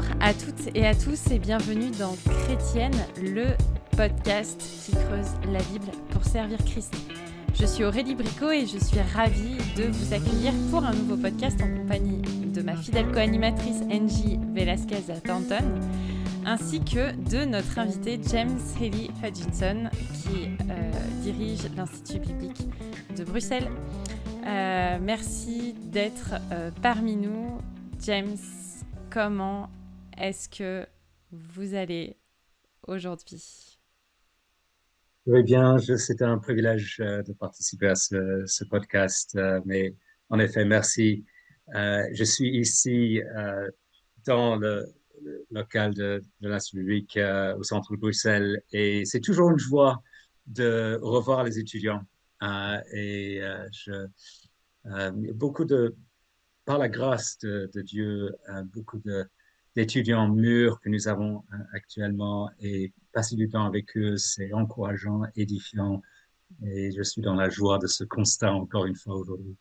Bonjour à toutes et à tous et bienvenue dans Chrétienne, le podcast qui creuse la Bible pour servir Christ. Je suis Aurélie Bricot et je suis ravie de vous accueillir pour un nouveau podcast en compagnie de ma fidèle co-animatrice Angie Velasquez-Thornton ainsi que de notre invité James Haley Hutchinson qui dirige l'Institut biblique de Bruxelles. Merci d'être parmi nous. James, comment est-ce que vous allez aujourd'hui? Oui, bien, c'est un privilège de participer à ce podcast, mais en effet, merci. Je suis ici dans le local de l'Institut public au centre de Bruxelles et c'est toujours une joie de revoir les étudiants. Beaucoup par la grâce de Dieu, d'étudiants mûrs que nous avons actuellement et passer du temps avec eux, c'est encourageant, édifiant et je suis dans la joie de ce constat encore une fois aujourd'hui.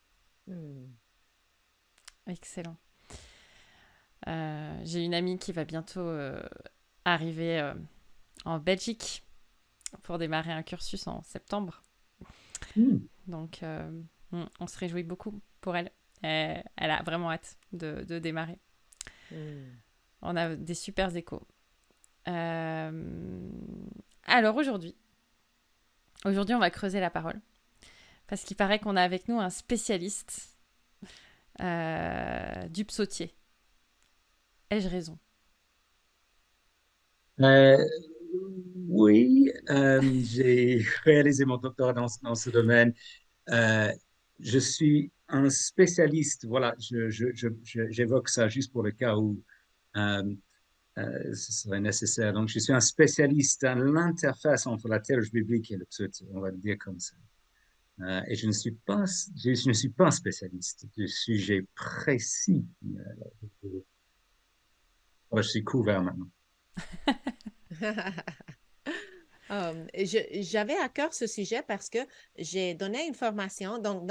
Excellent. J'ai une amie qui va bientôt arriver en Belgique pour démarrer un cursus en septembre. Donc, on se réjouit beaucoup pour elle. Elle a vraiment hâte de démarrer. On a des super échos. Alors aujourd'hui, on va creuser la parole. Parce qu'il paraît qu'on a avec nous un spécialiste du psautier. Ai-je raison? Euh, oui, j'ai réalisé mon doctorat dans ce domaine. Euh, je suis un spécialiste, voilà, j'évoque ça juste pour le cas où euh, ce serait nécessaire. Donc, je suis un spécialiste à l'interface entre la théologie biblique et le psautique, on va le dire comme ça. Et je ne suis pas un spécialiste du sujet précis. Je suis couvert maintenant. J'avais à cœur ce sujet parce que j'ai donné une formation. Donc,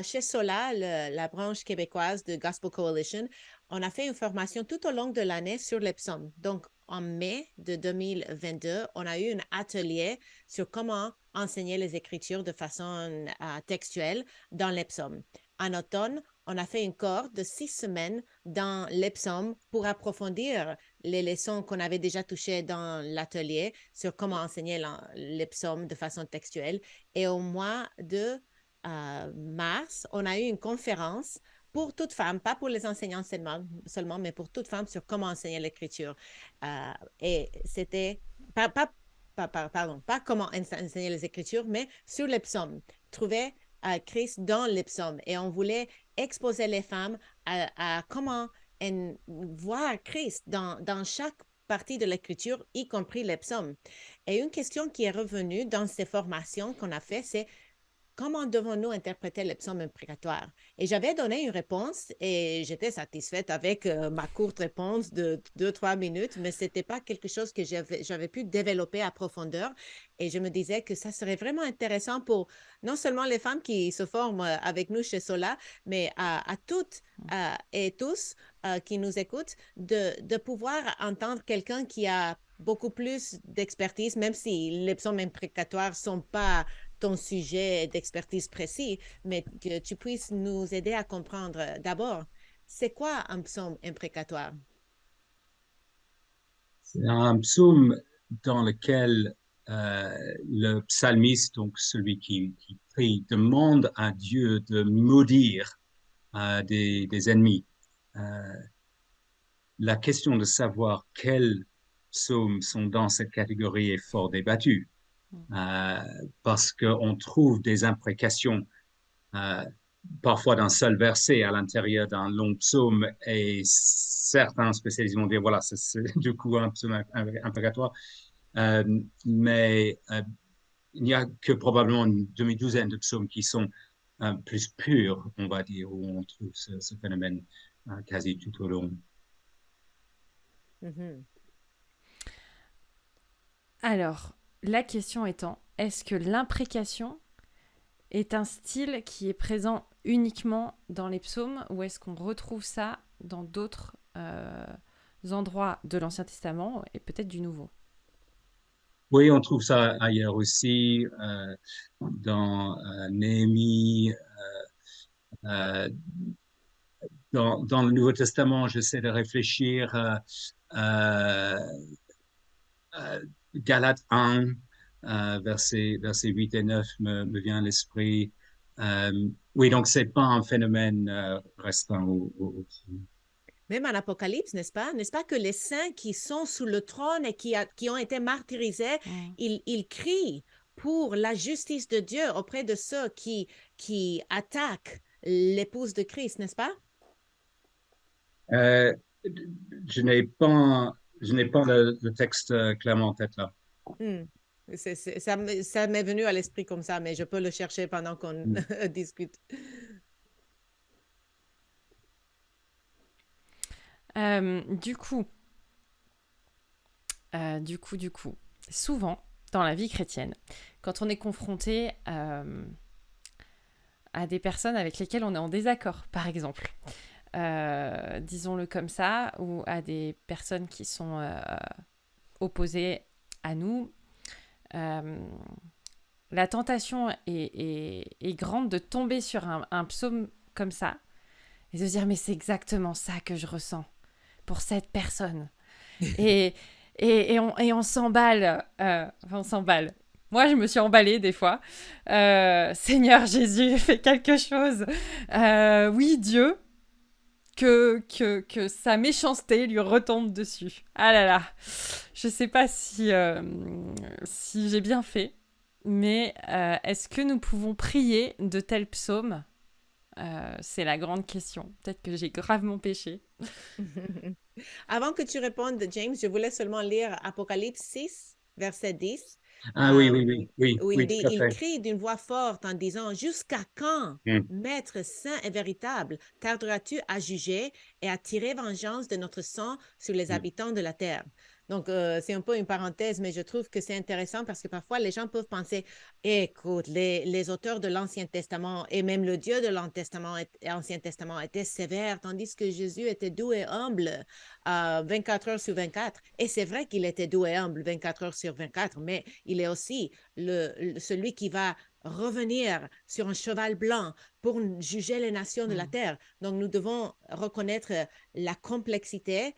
chez Sola, la branche québécoise de Gospel Coalition, on a fait une formation tout au long de l'année sur les psaumes. Donc, en mai de 2022, on a eu un atelier sur comment enseigner les Écritures de façon textuelle dans les psaumes. En automne, on a fait une cohorte de 6 semaines dans les psaumes pour approfondir les leçons qu'on avait déjà touchées dans l'atelier sur comment enseigner les psaumes de façon textuelle. Et au mois de mars, on a eu une conférence pour toutes femmes, pas pour les enseignants seulement, mais pour toutes femmes sur comment enseigner l'écriture. Et c'était pas comment enseigner les écritures, mais sur les psaumes. Trouver Christ dans les psaumes. Et on voulait exposer les femmes à comment voir Christ dans chaque partie de l'écriture, y compris les psaumes. Et une question qui est revenue dans ces formations qu'on a fait, c'est comment devons-nous interpréter les psaumes imprécatoires? Et j'avais donné une réponse et j'étais satisfaite avec ma courte réponse de 2-3 minutes, mais ce n'était pas quelque chose que j'avais pu développer à profondeur. Et je me disais que ça serait vraiment intéressant pour non seulement les femmes qui se forment avec nous chez Sola, mais à toutes et tous qui nous écoutent, de pouvoir entendre quelqu'un qui a beaucoup plus d'expertise, même si les psaumes imprécatoires ne sont pas ton sujet d'expertise précis, mais que tu puisses nous aider à comprendre d'abord, c'est quoi un psaume imprécatoire? C'est un psaume dans lequel le psalmiste, donc celui qui prie, demande à Dieu de maudire des ennemis. Euh, la question de savoir quels psaumes sont dans cette catégorie est fort débattue euh, parce qu'on trouve des imprécations euh, parfois d'un seul verset à l'intérieur d'un long psaume et certains spécialistes vont dire voilà, c'est du coup un psaume imprécatoire. Euh, mais il n'y a que probablement une demi-douzaine de psaumes qui sont plus purs, on va dire, où on trouve ce phénomène quasi tout au long. Mm-hmm. Alors, la question étant, est-ce que l'imprécation est un style qui est présent uniquement dans les psaumes ou est-ce qu'on retrouve ça dans d'autres endroits de l'Ancien Testament et peut-être du Nouveau. Oui, on trouve ça ailleurs aussi, dans Néhémie, euh, dans le Nouveau Testament. J'essaie de réfléchir. Euh, Galates 1, versets 8 et 9 me vient à l'esprit. Oui, donc c'est pas un phénomène restant Même en Apocalypse, n'est-ce pas? N'est-ce pas que les saints qui sont sous le trône et qui ont été martyrisés, ils crient pour la justice de Dieu auprès de ceux qui attaquent l'épouse de Christ, n'est-ce pas? Euh, je n'ai pas, je n'ai pas le texte clairement en tête là. Hmm. Ça m'est venu à l'esprit comme ça, mais je peux le chercher pendant qu'on Mm. discute. Du coup, souvent, dans la vie chrétienne, quand on est confronté à des personnes avec lesquelles on est en désaccord, par exemple, disons-le comme ça, ou à des personnes qui sont opposées à nous, la tentation est grande de tomber sur un psaume comme ça et de se dire mais c'est exactement ça que je ressens pour cette personne. et, on s'emballe. On s'emballe. Moi, je me suis emballée des fois. Seigneur Jésus, fais quelque chose. Oui, Dieu, que sa méchanceté lui retombe dessus. Ah là là. Je sais pas si j'ai bien fait, mais est-ce que nous pouvons prier de tels psaumes? C'est la grande question. Peut-être que j'ai gravement péché. Avant que tu répondes, James, je voulais seulement lire Apocalypse 6, verset 10, Ah oui, oui, euh, oui, oui, où il oui, dit, tout à il fait. crie d'une voix forte en disant, Jusqu'à quand, Mm. Maître saint et véritable, tarderas-tu à juger et à tirer vengeance de notre sang sur les Mm. habitants de la terre? Donc, c'est un peu une parenthèse, mais je trouve que c'est intéressant parce que parfois les gens peuvent penser, écoute, les auteurs de l'Ancien Testament et même le Dieu de l'Ancien Testament étaient sévères, tandis que Jésus était doux et humble 24 heures sur 24. Et c'est vrai qu'il était doux et humble 24 heures sur 24, mais il est aussi celui qui va revenir sur un cheval blanc pour juger les nations de la terre. Donc, nous devons reconnaître la complexité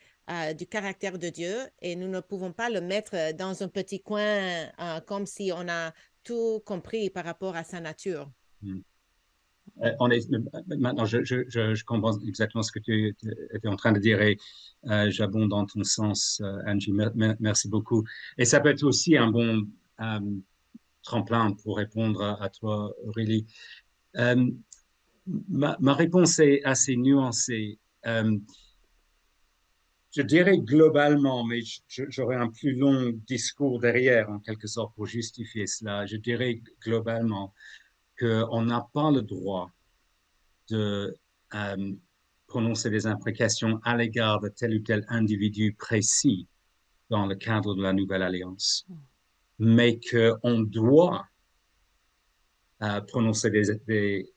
du caractère de Dieu et nous ne pouvons pas le mettre dans un petit coin comme si on a tout compris par rapport à sa nature. Mm. Maintenant, je comprends exactement ce que tu étais en train de dire et j'abonde dans ton sens, Angie. Merci beaucoup. Et ça peut être aussi un bon euh, tremplin pour répondre à toi, Aurélie. Euh, ma réponse est assez nuancée. Euh, je dirais globalement, mais j'aurais un plus long discours derrière, en quelque sorte, pour justifier cela. Je dirais globalement qu'on n'a pas le droit de prononcer des imprécations à l'égard de tel ou tel individu précis dans le cadre de la nouvelle alliance, mais qu'on doit prononcer des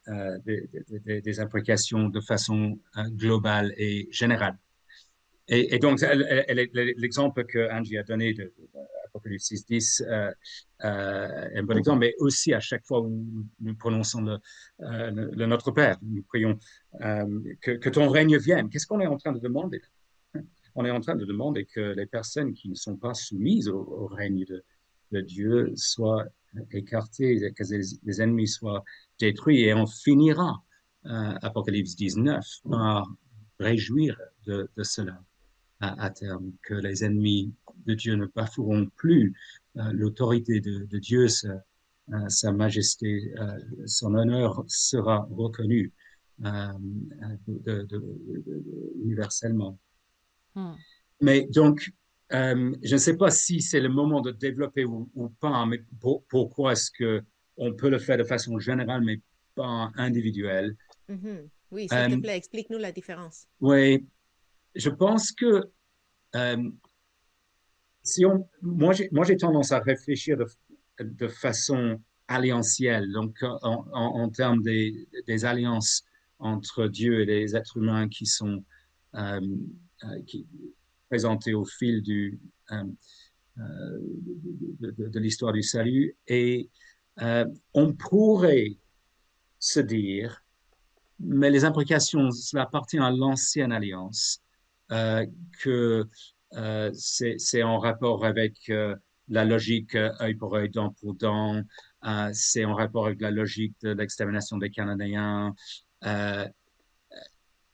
imprécations de façon globale et générale. Et donc, l'exemple que Angie a donné de Apocalypse 6.10 est un bon exemple, mais aussi à chaque fois où nous prononçons le Notre Père, nous prions que ton règne vienne. Qu'est-ce qu'on est en train de demander? On est en train de demander que les personnes qui ne sont pas soumises au règne de Dieu soient écartées, que les ennemis soient détruits, et on finira, Apocalypse 19, par réjouir de cela à terme, que les ennemis de Dieu ne bafoueront plus l'autorité de Dieu, sa majesté, son honneur sera reconnu universellement. Mais donc, je ne sais pas si c'est le moment de développer ou pas, mais pourquoi est-ce que on peut le faire de façon générale, mais pas individuelle? Oui, s'il te plaît, explique-nous la différence. Oui, je pense que si moi j'ai tendance à réfléchir de façon alliantielle, donc en termes des alliances entre Dieu et les êtres humains qui sont, qui, présenté au fil de l'histoire du salut. Et on pourrait se dire, mais les implications, cela appartient à l'ancienne alliance, que c'est en rapport avec la logique œil pour œil, dent pour dent, c'est en rapport avec la logique de l'extermination des Cananéens. Euh,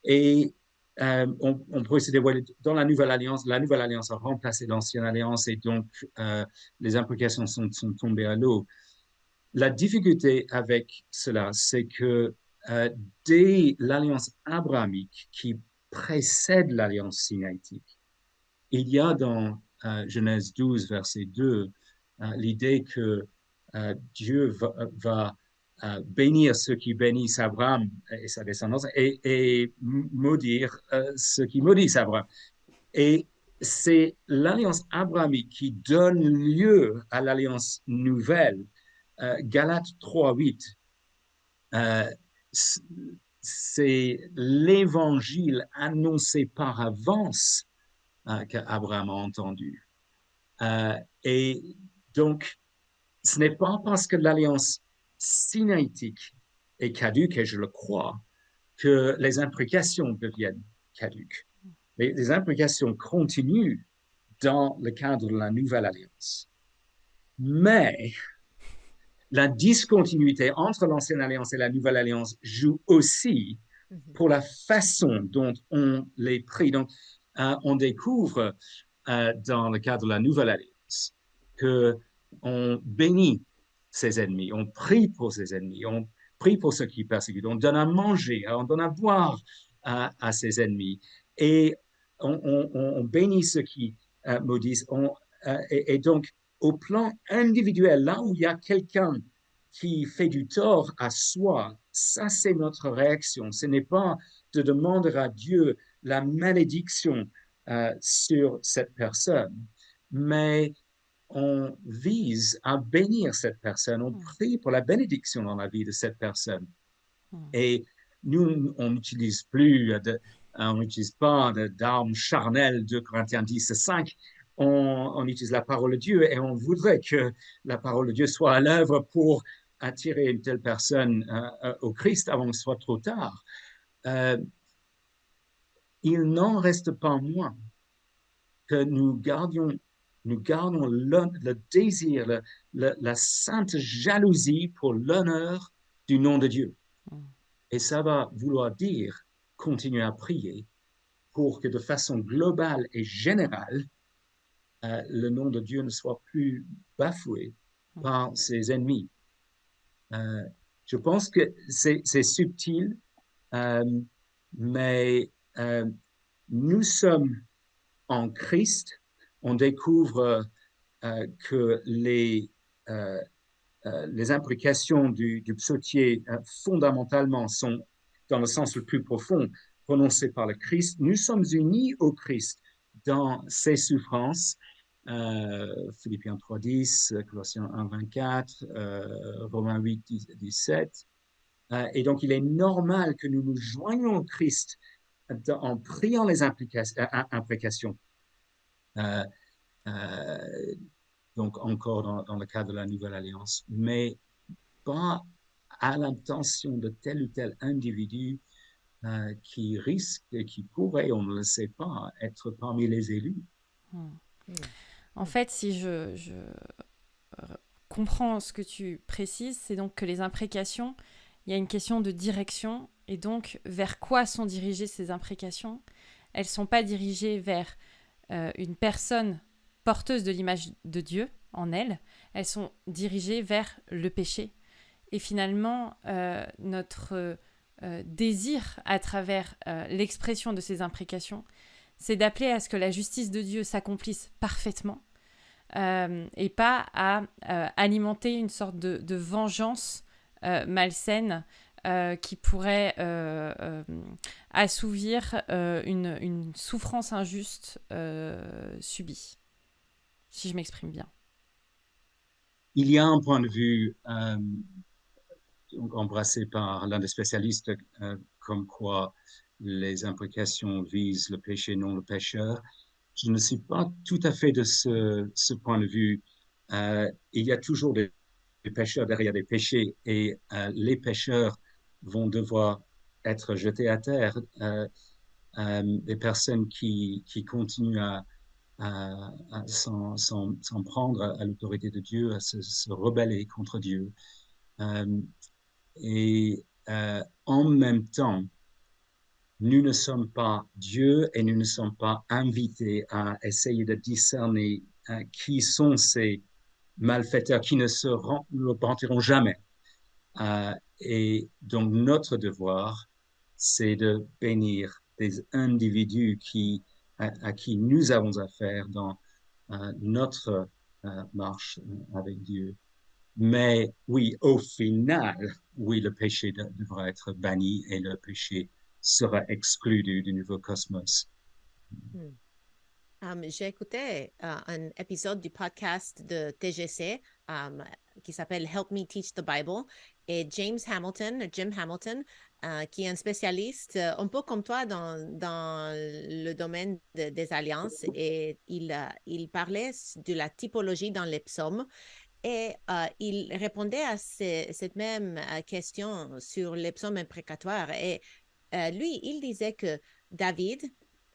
et on pourrait se dire, ouais, dans la Nouvelle Alliance a remplacé l'Ancienne Alliance et donc les implications sont tombées à l'eau. La difficulté avec cela, c'est que dès l'Alliance abrahamique qui précède l'Alliance sinaïtique, il y a dans Genèse 12, verset 2, l'idée que Dieu va bénir ceux qui bénissent Abraham et sa descendance et maudire ceux qui maudissent Abraham. Et c'est l'alliance abrahamique qui donne lieu à l'alliance nouvelle. Galates 3:8, c'est l'évangile annoncé par avance qu'Abraham a entendu. Et donc, ce n'est pas parce que l'alliance sinaïtique est caduque, et je le crois, que les implications deviennent caduques. Les implications continuent dans le cadre de la nouvelle alliance. Mais la discontinuité entre l'ancienne alliance et la nouvelle alliance joue aussi pour la façon dont on les prie. Donc, on découvre dans le cadre de la nouvelle alliance qu'on bénit ses ennemis, on prie pour ses ennemis, on prie pour ceux qui persécutent, on donne à manger, on donne à boire à ses ennemis et on bénit ceux qui maudissent. Et donc, au plan individuel, là où il y a quelqu'un qui fait du tort à soi, ça c'est notre réaction. Ce n'est pas de demander à Dieu la malédiction sur cette personne, mais on vise à bénir cette personne, on prie pour la bénédiction dans la vie de cette personne. Et nous, on n'utilise plus, on n'utilise pas d'armes charnelles, 2 Corinthiens 10:5. On utilise la parole de Dieu et on voudrait que la parole de Dieu soit à l'œuvre pour attirer une telle personne au Christ avant que ce soit trop tard. Il n'en reste pas moins que nous gardons le désir, la sainte jalousie pour l'honneur du nom de Dieu. Et ça va vouloir dire continuer à prier pour que de façon globale et générale, le nom de Dieu ne soit plus bafoué par ses ennemis. Je pense que c'est subtil, mais nous sommes en Christ. On découvre que les implications du psautier fondamentalement sont, dans le sens le plus profond, prononcées par le Christ. Nous sommes unis au Christ dans ses souffrances. Philippiens 3:10, Colossiens 1:24, Romains 8:17. Et donc, il est normal que nous nous joignions au Christ en priant les implications. Donc, encore dans le cadre de la Nouvelle Alliance, mais pas à l'intention de tel ou tel individu qui risque, qui pourrait, on ne le sait pas, être parmi les élus. En fait, si je comprends ce que tu précises, c'est donc que les imprécations, il y a une question de direction, et donc vers quoi sont dirigées ces imprécations ? Elles ne sont pas dirigées vers une personne porteuse de l'image de Dieu en elle, elles sont dirigées vers le péché. Et finalement, notre désir à travers l'expression de ces imprécations, c'est d'appeler à ce que la justice de Dieu s'accomplisse parfaitement et pas à alimenter une sorte de vengeance malsaine qui pourrait assouvir une souffrance injuste subie, si je m'exprime bien. Il y a un point de vue embrassé par l'un des spécialistes comme quoi les implications visent le péché, non le pécheur. je ne suis pas tout à fait de ce point de vue. Il y a toujours des pécheurs derrière des péchés et les pécheurs vont devoir être jetés à terre. Des personnes qui continuent à s'en prendre à l'autorité de Dieu, à se rebeller contre Dieu. Euh, en même temps, nous ne sommes pas Dieu et nous ne sommes pas invités à essayer de discerner qui sont ces malfaiteurs qui ne se repentiront jamais. Et donc notre devoir, c'est de bénir des individus à qui nous avons affaire dans notre marche avec Dieu. Mais oui, au final, oui, le péché devra être banni et le péché sera exclu du nouveau cosmos. Hmm. J'ai écouté un épisode du podcast de TGC qui s'appelle Help Me Teach the Bible et Jim Hamilton, qui est un spécialiste un peu comme toi dans le domaine des alliances et il parlait de la typologie dans les psaumes et il répondait à cette même question sur les psaumes imprécatoires et lui, il disait que David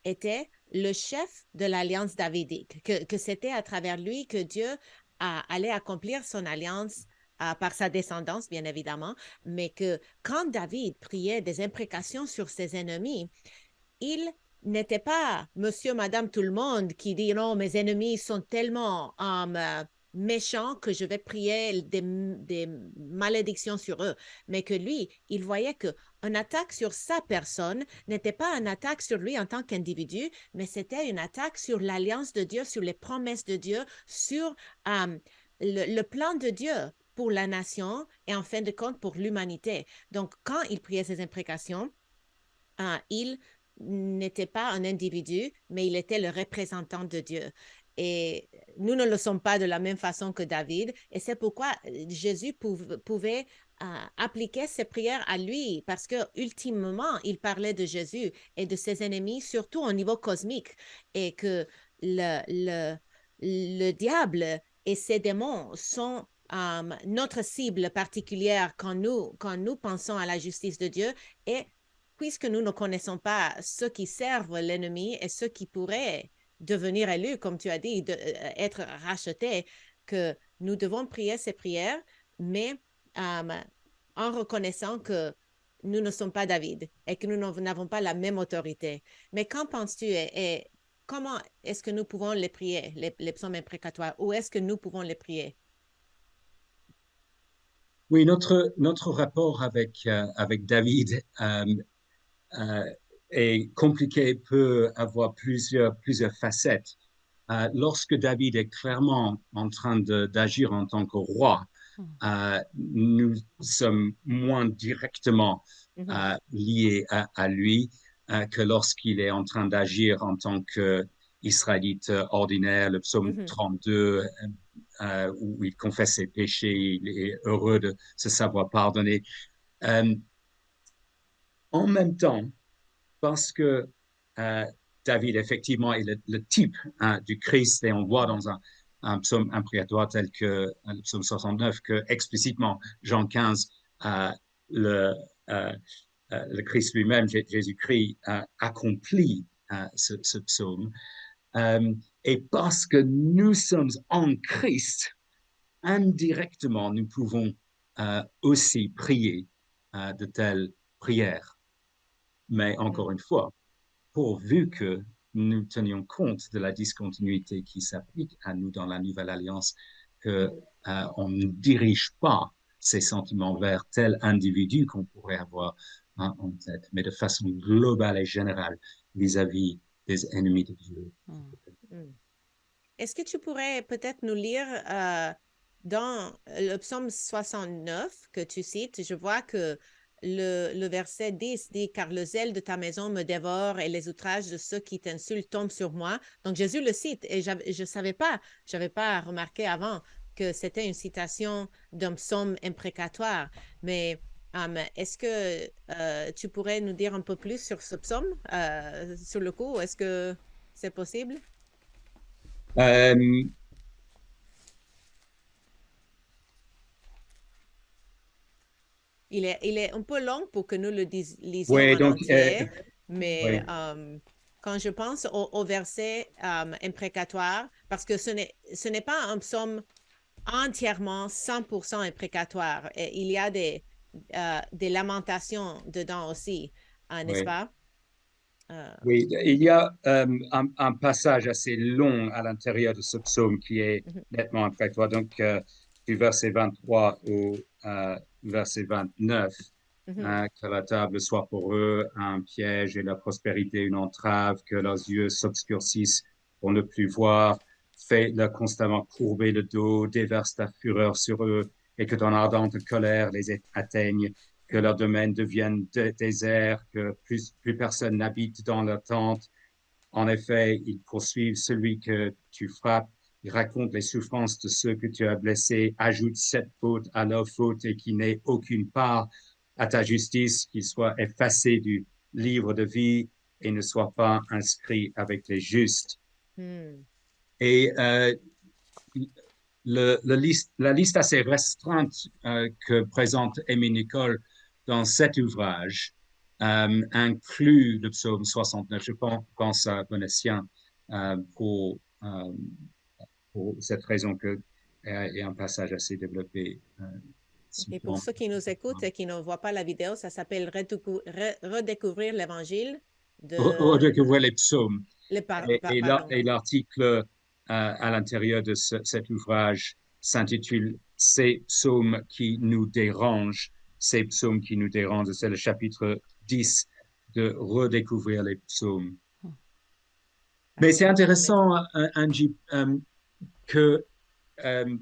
était le chef de l'alliance davidique, que c'était à travers lui que Dieu allait accomplir son alliance par sa descendance, bien évidemment, mais que quand David priait des imprécations sur ses ennemis, il n'était pas monsieur, madame, tout le monde qui dit non, mes ennemis sont tellement méchants que je vais prier des malédictions sur eux. Mais que lui, il voyait qu'une attaque sur sa personne n'était pas une attaque sur lui en tant qu'individu, mais c'était une attaque sur l'alliance de Dieu, sur les promesses de Dieu, sur le plan de Dieu pour la nation et en fin de compte pour l'humanité. Donc, quand il priait ces imprécations, il n'était pas un individu, mais il était le représentant de Dieu. Et nous ne le sommes pas de la même façon que David. Et c'est pourquoi Jésus pouvait appliquer ses prières à lui, parce que ultimement, il parlait de Jésus et de ses ennemis, surtout au niveau cosmique, et que le diable et ses démons sont notre cible particulière quand nous pensons à la justice de Dieu. Et puisque nous ne connaissons pas ceux qui servent l'ennemi et ceux qui pourraient devenir élus, comme tu as dit, être rachetés, que nous devons prier ces prières, mais en reconnaissant que nous ne sommes pas David et que nous n'avons pas la même autorité. Mais qu'en penses-tu et comment est-ce que nous pouvons les prier, les psaumes imprécatoires? Où est-ce que nous pouvons les prier? Oui, notre rapport avec David euh, est compliqué, peut avoir plusieurs facettes. Lorsque David est clairement en train d'agir en tant que roi, nous sommes moins directement Mhm, liés à lui que lorsqu'il est en train d'agir en tant qu'Israélite ordinaire, le psaume mhm, 32, où il confesse ses péchés, il est heureux de se savoir pardonner. Euh, En même temps, parce que euh, David, effectivement, est le type du Christ, et on voit mhm, dans un psaume imprécatoire tel que le psaume 69 que explicitement Jean 15, euh, le, euh, le Christ lui-même, Jésus-Christ, accomplit ce psaume. Et parce que nous sommes en Christ, indirectement, nous pouvons aussi prier de telles prières. Mais encore une fois, pourvu que nous tenions compte de la discontinuité qui s'applique à nous dans la nouvelle alliance, que mhm. on ne dirige pas ces sentiments vers tel individu qu'on pourrait avoir en tête, mais de façon globale et générale vis-à-vis des ennemis de Dieu. Mm. Est-ce que tu pourrais peut-être nous lire dans le psaume 69 que tu cites, je vois que le verset 10 dit, car le zèle de ta maison me dévore et les outrages de ceux qui t'insultent tombent sur moi. Donc Jésus le cite et je savais pas, j'avais pas remarqué avant que c'était une citation d'un psaume imprécatoire. Mais est-ce que tu pourrais nous dire un peu plus sur ce psaume, sur le coup? Est-ce que c'est possible? Euh, Il est un peu long pour que nous le lisions oui, en donc, entier, mais oui, quand je pense au verset imprécatoire, parce que ce n'est pas un psaume entièrement 100% imprécatoire. Et il y a des lamentations dedans aussi, n'est-ce oui. pas? Euh, Oui, il y a un passage assez long à l'intérieur de ce psaume qui est mhm, nettement après toi. Donc, du verset 23 au verset 29, mhm, hein, que la table soit pour eux un piège et la prospérité une entrave, que leurs yeux s'obscurcissent pour ne plus voir, fais-leur constamment courber le dos, déverse ta fureur sur eux et que ton ardente colère les atteigne, que leur domaine devienne désert, que plus personne n'habite dans leur tente. En effet, ils poursuivent celui que tu frappes, ils racontent les souffrances de ceux que tu as blessés, ajoutent cette faute à leur faute et qui n'ait aucune part à ta justice, qu'ils soient effacés du livre de vie et ne soient pas inscrits avec les justes. hmm. Et la liste assez restreinte que présente Aimé Nicole dans cet ouvrage inclut le psaume 69. Je pense à Bonessien euh, pour, euh, pour cette raison que y a un passage assez développé. Et pour ceux qui nous écoutent et qui ne voient pas la vidéo, ça s'appelle Redécouvrir l'Évangile de Redécouvrir les psaumes. pardon. Et l'article à l'intérieur de cet ouvrage s'intitule Ces psaumes qui nous dérangent. Ces psaumes qui nous dérangent. C'est le chapitre 10 de Redécouvrir les psaumes. Mais c'est Parfait. Merci. intéressant, Angie, que euh,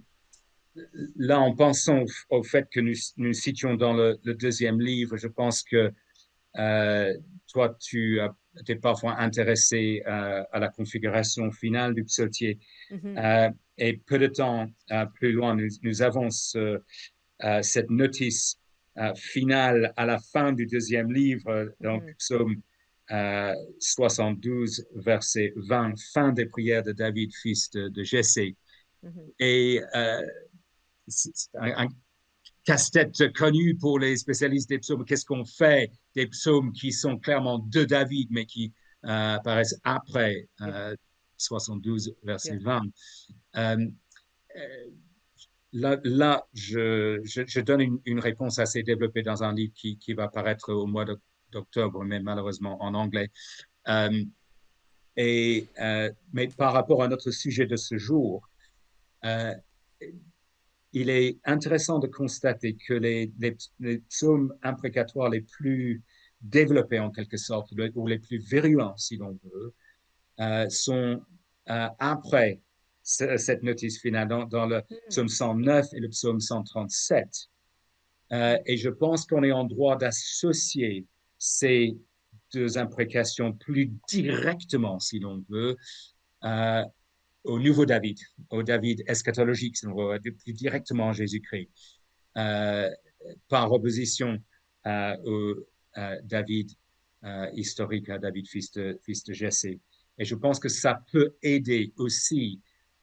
là, en pensant au fait que nous citions dans le deuxième livre, je pense que toi, tu es parfois intéressé à la configuration finale du psautier. Mhm, Euh, et peu de temps plus loin, nous avons cette notice finale à la fin du deuxième livre, donc mhm, psaume 72, verset 20, fin des prières de David, fils de Jessé. mhm. Et c'est un casse-tête connu pour les spécialistes des psaumes. Qu'est-ce qu'on fait des psaumes qui sont clairement de David, mais qui apparaissent après Yeah, 72, verset yeah. 20? Euh, euh, là je donne une réponse assez développée dans un livre qui va paraître au mois d'octobre, mais malheureusement en anglais. Euh, mais par rapport à notre sujet de ce jour, euh, il est intéressant de constater que les psaumes imprécatoires les plus développés en quelque sorte, ou les plus virulents si l'on veut, sont après cette notice finale dans le Hmm, psaume 109 et le psaume 137. Et je pense qu'on est en droit d'associer ces deux imprécations plus directement, si l'on veut, euh, au nouveau David, au David eschatologique, si l'on veut, plus directement à Jésus-Christ, euh, par opposition au David historique, à David, fils de Jessé. Et je pense que ça peut aider aussi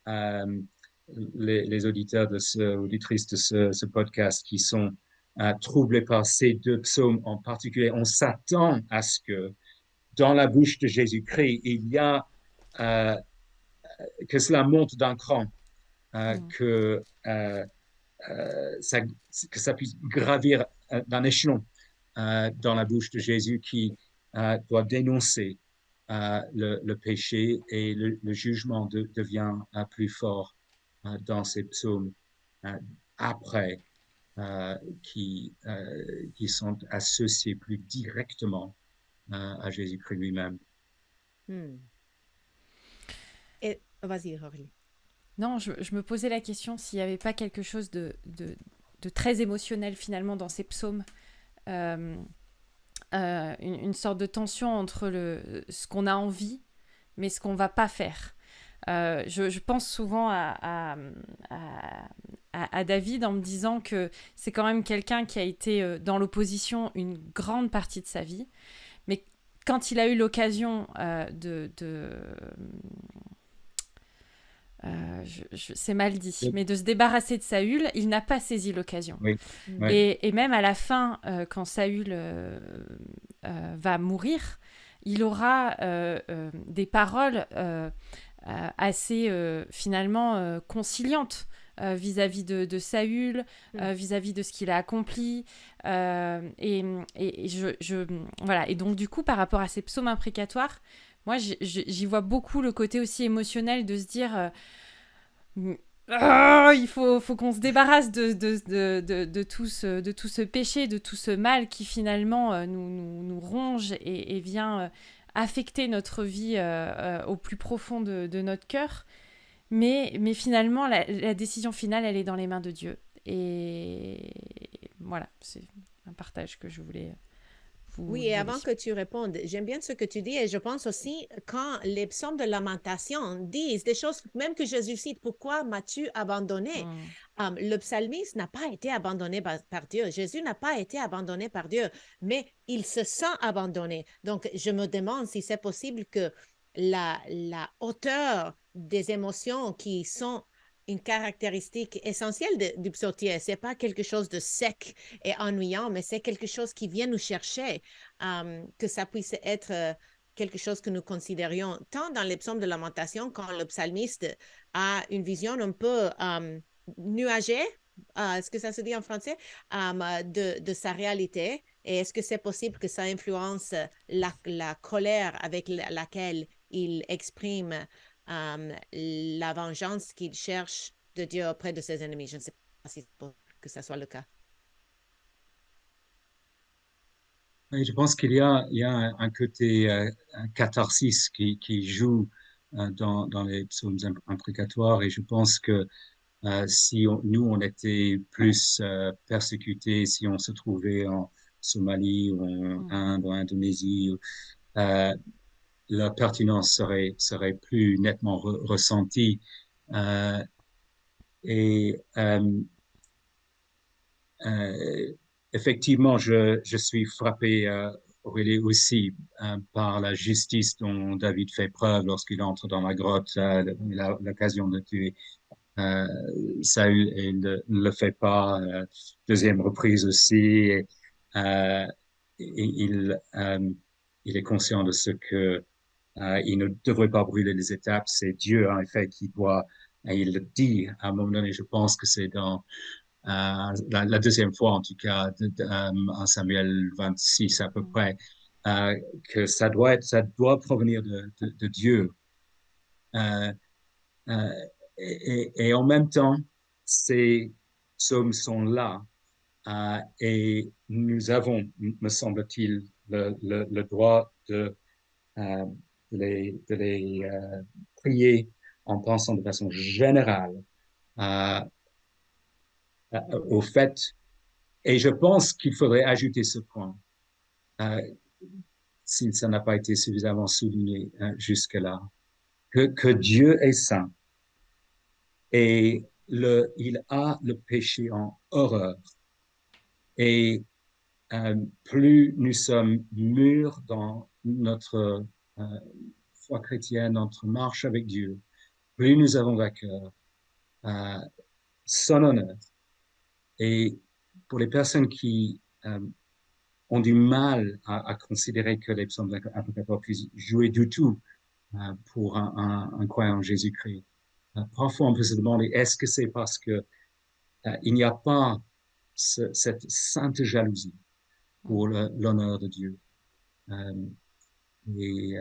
euh, les auditeurs auditrices de ce podcast qui sont troublés par ces deux psaumes en particulier. On s'attend à ce que dans la bouche de Jésus-Christ, il y a euh, que cela monte d'un cran, Mm. ça, que ça puisse gravir d'un échelon dans la bouche de Jésus qui doit dénoncer le péché et le jugement devient plus fort dans ces psaumes euh, après qui sont associés plus directement à Jésus-Christ lui-même. hmm. Et vas-y, Aurélie. Non, je me posais la question s'il n'y avait pas quelque chose de très émotionnel finalement dans ces psaumes. Euh, une sorte de tension entre ce qu'on a envie, mais ce qu'on ne va pas faire. Je pense souvent à David en me disant que c'est quand même quelqu'un qui a été dans l'opposition une grande partie de sa vie, mais quand il a eu l'occasion c'est mal dit, Oui. mais de se débarrasser de Saül, il n'a pas saisi l'occasion. Oui. Mm. Ouais. Et même à la fin, quand Saül va mourir, il aura des paroles assez finalement conciliantes vis-à-vis de Saül, vis-à-vis de ce qu'il a accompli. Voilà. Et donc, du coup, par rapport à ces psaumes imprécatoires, moi, j'y vois beaucoup le côté aussi émotionnel de se dire il faut qu'on se débarrasse de tout ce péché, de tout ce mal qui finalement nous ronge et vient affecter notre vie au plus profond de notre cœur. Mais finalement, la décision finale, elle est dans les mains de Dieu. Et voilà, c'est un partage que je voulais vous Oui, et donner. avant que tu répondes, j'aime bien ce que tu dis et je pense aussi quand les psaumes de lamentation disent des choses, même que Jésus cite, pourquoi m'as-tu abandonné? Le psalmiste n'a pas été abandonné par Dieu. Jésus n'a pas été abandonné par Dieu, mais il se sent abandonné. Donc, je me demande si c'est possible que la hauteur des émotions qui sont une caractéristique essentielle du psautier, c'est pas quelque chose de sec et ennuyant, mais c'est quelque chose qui vient nous chercher, que ça puisse être quelque chose que nous considérions tant dans les psaumes de lamentation quand le psalmiste a une vision un peu nuagée, est-ce que ça se dit en français, de sa réalité, et est-ce que c'est possible que ça influence la colère avec laquelle il exprime la vengeance qu'il cherche de Dieu auprès de ses ennemis? Je ne sais pas si c'est possible que ça soit le cas. Et je pense il y a un côté un catharsis qui joue dans les psaumes imprécatoires et je pense que si nous, on était plus persécutés, si on se trouvait en Somalie ou en Inde ou en Indonésie, euh, la pertinence serait plus nettement ressentie. Euh, et euh, effectivement, je suis frappé, Aurélie, aussi par la justice dont David fait preuve lorsqu'il entre dans la grotte, il a l'occasion de tuer Euh, Saül et ne le fait pas. Deuxième reprise aussi. Il est conscient de ce que il ne devrait pas brûler les étapes. C'est Dieu, en effet, qui doit. Et il le dit à un moment donné. Je pense que c'est dans la deuxième fois, en tout cas, en Samuel 26 à peu près, que ça doit provenir de Dieu. Euh, euh, et en même temps, ces psaumes sont là et nous avons, me semble-t-il, le droit euh, de les prier en pensant de façon générale euh, au fait, et je pense qu'il faudrait ajouter ce point, euh, si ça n'a pas été suffisamment souligné jusque-là, que Dieu est saint et il a le péché en horreur. Et plus nous sommes mûrs dans notre foi chrétienne, notre marche avec Dieu, plus nous avons à cœur son honneur. Et pour les personnes qui ont du mal à considérer que les psaumes imprécatoires puissent jouer du tout pour un croyant en Jésus-Christ, parfois on peut se demander, est-ce que c'est parce que il n'y a pas cette sainte jalousie pour l'honneur de Dieu. Euh, et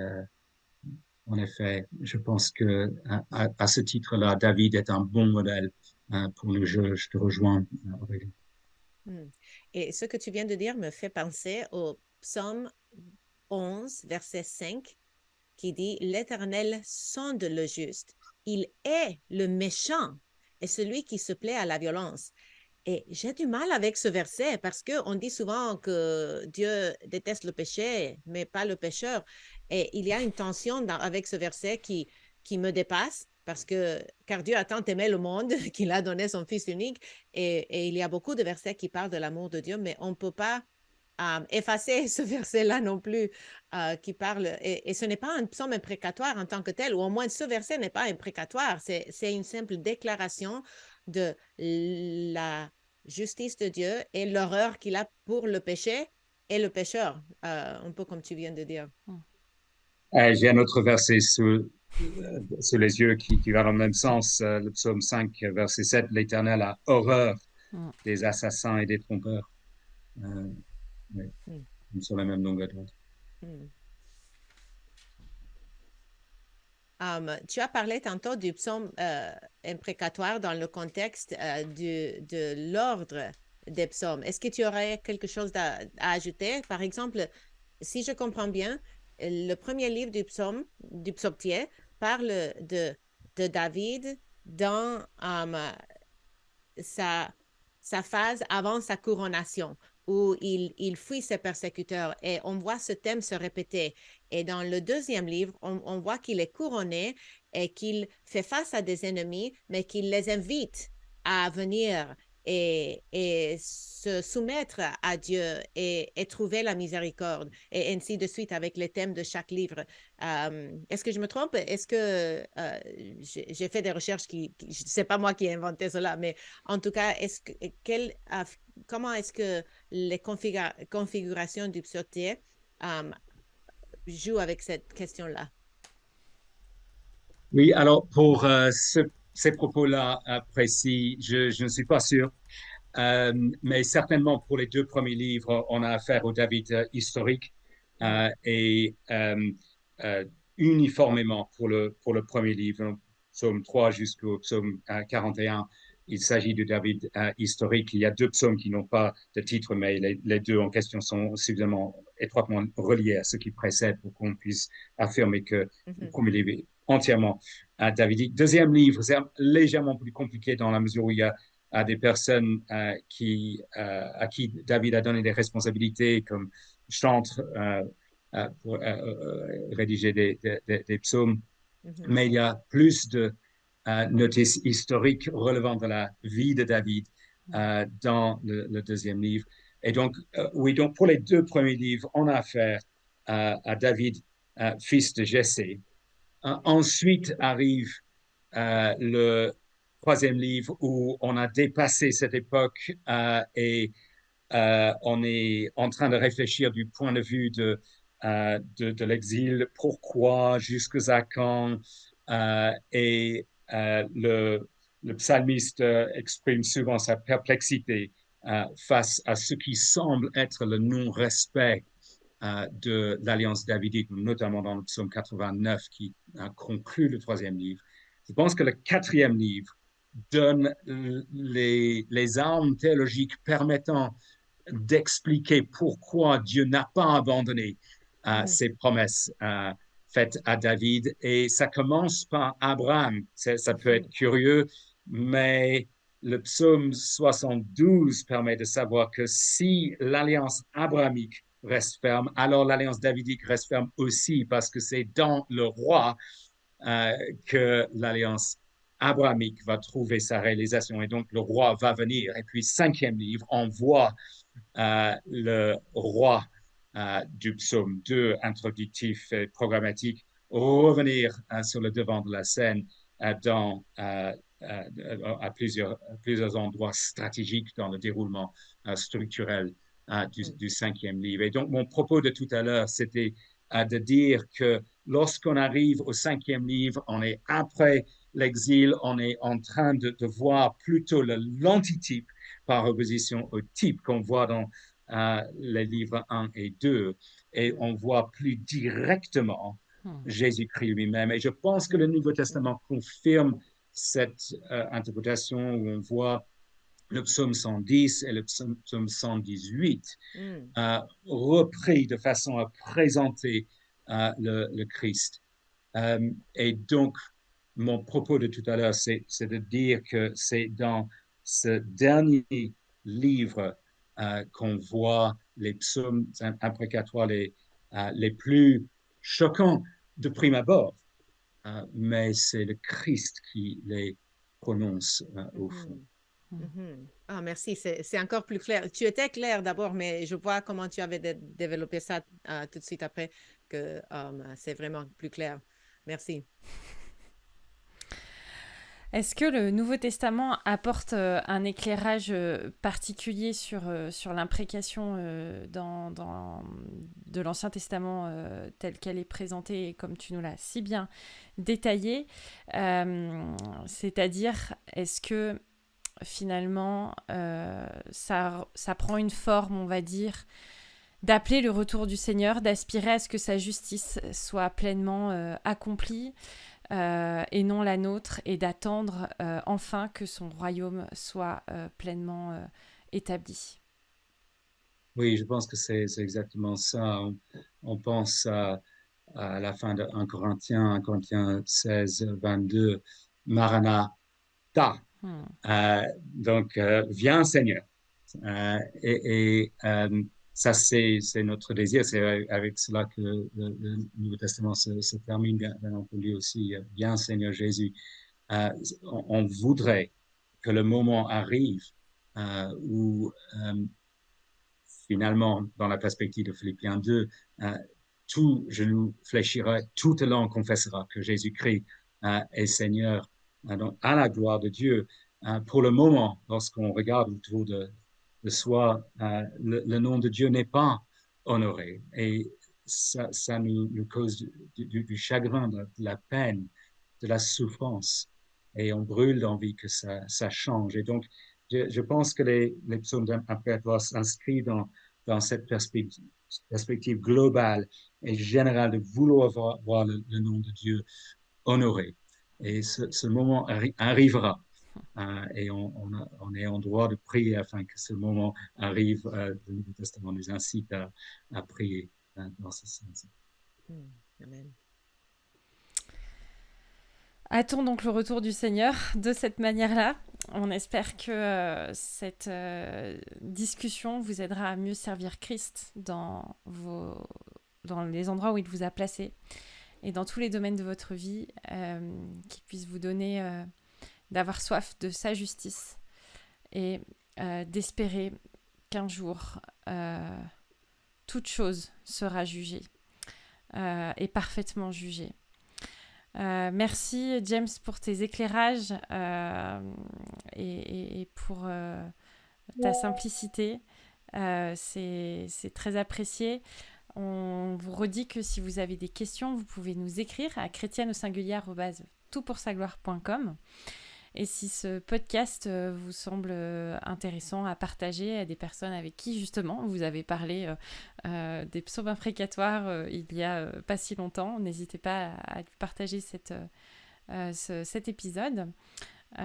en effet, je pense que à ce titre-là, David est un bon modèle pour nous. Je te rejoins, Aurélie. Et ce que tu viens de dire me fait penser au psaume 11, verset 5, qui dit « L'Éternel sonde le juste, il est le méchant et celui qui se plaît à la violence. » Et j'ai du mal avec ce verset parce qu'on dit souvent que Dieu déteste le péché, mais pas le pécheur. Et il y a une tension avec ce verset qui me dépasse parce que, car Dieu a tant aimé le monde qu'il a donné son Fils unique. Et il y a beaucoup de versets qui parlent de l'amour de Dieu, mais on ne peut pas effacer ce verset-là non plus qui parle, et ce n'est pas un psaume imprécatoire en tant que tel, ou au moins ce verset n'est pas imprécatoire, c'est une simple déclaration de la justice de Dieu et l'horreur qu'il a pour le péché et le pécheur, un peu comme tu viens de dire. J'ai un autre verset sous les yeux qui va dans le même sens, le psaume 5, verset 7, l'Éternel a horreur Mm. des assassins et des trompeurs. Oui, Mm. sur la même longueur d'onde. Mm. Tu as parlé tantôt du psaume imprécatoire dans le contexte de l'ordre des psaumes. Est-ce que tu aurais quelque chose à ajouter? Par exemple, si je comprends bien, le premier livre du psautier, parle de David dans sa, sa phase avant sa couronation, où il fuit ses persécuteurs, et on voit ce thème se répéter. Et dans le deuxième livre, on voit qu'il est couronné et qu'il fait face à des ennemis, mais qu'il les invite à venir et se soumettre à Dieu et trouver la miséricorde, et ainsi de suite avec les thèmes de chaque livre. Est-ce que je me trompe? Est-ce que j'ai fait des recherches c'est pas moi qui ai inventé cela, mais en tout cas, comment est-ce que les configurations du psautier jouent avec cette question-là? Oui, alors pour ces propos-là précis, je ne suis pas sûr. Mais certainement pour les deux premiers livres, on a affaire au David historique et uniformément pour le premier livre, psaume 3 jusqu'au psaume 41, il s'agit de David historique. Il y a deux psaumes qui n'ont pas de titre, mais les deux en question sont suffisamment étroitement reliés à ce qui précède pour qu'on puisse affirmer que le premier livre est entièrement davidique. Deuxième livre, c'est légèrement plus compliqué dans la mesure où il y a à des personnes à qui David a donné des responsabilités comme chantre pour rédiger des psaumes. Mais il y a plus de notices historiques relevant de la vie de David dans le deuxième livre. Et donc, oui, donc pour les deux premiers livres, on a affaire à David, fils de Jessé. Ensuite arrive le troisième livre où on a dépassé cette époque et on est en train de réfléchir du point de vue de l'exil, pourquoi, jusqu'à quand, et le psalmiste exprime souvent sa perplexité face à ce qui semble être le non-respect de l'Alliance davidique, notamment dans le psaume 89 qui conclut le troisième livre. Je pense que le quatrième livre donne les armes théologiques permettant d'expliquer pourquoi Dieu n'a pas abandonné ses promesses faites à David. Et ça commence par Abraham. Ça peut être curieux, mais le psaume 72 permet de savoir que si l'alliance abrahamique reste ferme, alors l'alliance davidique reste ferme aussi, parce que c'est dans le roi que l'alliance abrahamique va trouver sa réalisation, et donc le roi va venir. Et puis, cinquième livre, on voit le roi du psaume 2, introductif et programmatique, revenir sur le devant de la scène à plusieurs endroits stratégiques dans le déroulement structurel du cinquième livre. Et donc, mon propos de tout à l'heure, c'était de dire que lorsqu'on arrive au cinquième livre, on est après l'exil, on est en train de voir plutôt l'antitype par opposition au type qu'on voit dans les livres 1 et 2, et on voit plus directement Jésus-Christ lui-même. Et je pense que le Nouveau Testament confirme cette interprétation où on voit le psaume 110 et le psaume 118 repris de façon à présenter le Christ. Et donc, mon propos de tout à l'heure, c'est de dire que c'est dans ce dernier livre qu'on voit les psaumes imprécatoires les plus choquants de prime abord, mais c'est le Christ qui les prononce au fond. Ah, merci, c'est encore plus clair. Tu étais clair d'abord, mais je vois comment tu avais développé ça tout de suite après, que c'est vraiment plus clair. Merci. Est-ce que le Nouveau Testament apporte un éclairage particulier sur l'imprécation de l'Ancien Testament telle qu'elle est présentée et comme tu nous l'as si bien détaillée, c'est-à-dire, est-ce que finalement ça prend une forme, on va dire, d'appeler le retour du Seigneur, d'aspirer à ce que sa justice soit pleinement accomplie, et non la nôtre, et d'attendre enfin que son royaume soit pleinement établi. Oui, je pense que c'est exactement ça. On pense à la fin de 1 Corinthiens 16, 22, Maranatha. Donc, viens Seigneur. Ça, c'est notre désir. C'est avec cela que le Nouveau Testament se termine, bien entendu aussi. Viens Seigneur Jésus. On voudrait que le moment arrive où finalement, dans la perspective de Philippiens 2, tout genou fléchira, toute langue confessera que Jésus-Christ est Seigneur, donc à la gloire de Dieu. Pour le moment, lorsqu'on regarde autour de soi, le nom de Dieu n'est pas honoré, et ça nous cause du chagrin, de la peine, de la souffrance, et on brûle d'envie que ça change. Et donc, je pense que les psaumes imprécatoires s'inscrivent dans cette perspective globale et générale de vouloir voir le nom de Dieu honoré. Et ce moment arrivera. Et on est en droit de prier afin que ce moment arrive. Le Nouveau Testament nous incite à prier dans ce sens. Amen. Attends donc le retour du Seigneur de cette manière-là. On espère que cette discussion vous aidera à mieux servir Christ dans les endroits où il vous a placé et dans tous les domaines de votre vie, qu'il puisse vous donner d'avoir soif de sa justice et d'espérer qu'un jour toute chose sera jugée et parfaitement jugée. Merci James pour tes éclairages et pour ta simplicité. C'est très apprécié. On vous redit que si vous avez des questions, vous pouvez nous écrire à chrétienne@toutpoursagloire.com. Et si ce podcast vous semble intéressant à partager à des personnes avec qui, justement, vous avez parlé des psaumes imprécatoires il y a pas si longtemps, n'hésitez pas à lui partager cet épisode. Je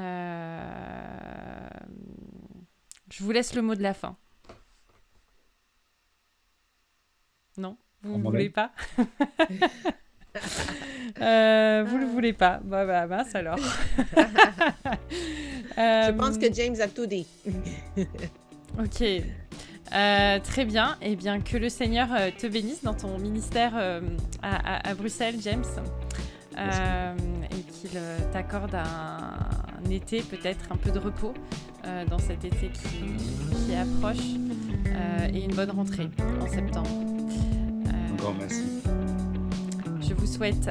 vous laisse le mot de la fin. Non ? Vous ne voulez pas ? Vous le voulez pas, bah mince alors. Je pense que James a tout dit. Ok, très bien. Eh bien, que le Seigneur te bénisse dans ton ministère à Bruxelles, James, et qu'il t'accorde un été, peut-être un peu de repos dans cet été qui approche, et une bonne rentrée en septembre. Un grand merci. Je vous souhaite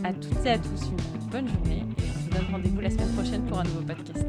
à toutes et à tous une bonne journée et on vous donne rendez-vous la semaine prochaine pour un nouveau podcast.